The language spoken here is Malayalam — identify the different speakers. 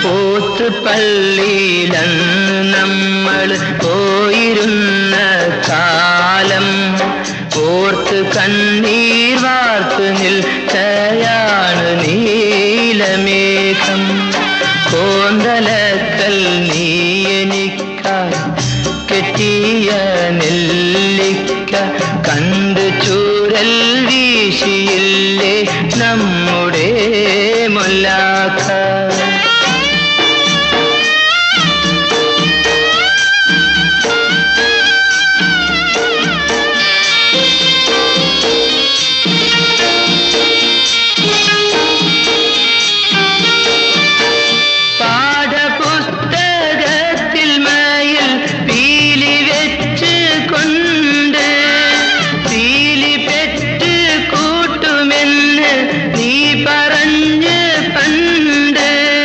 Speaker 1: പോത്തുപള്ളിയിലന്ന് നമ്മൾ പോയിരുന്ന കാലം ഓർത്ത് കണ്ണീർ വാർത്ത് നിൽക്കയാണ് നീലമേഘം. കോന്തലക്കൽ നീ എനിക്കായി കെട്ടിയ നെല്ലിക്ക കണ്ട് ചൂരൽ വീശിയില്ലേ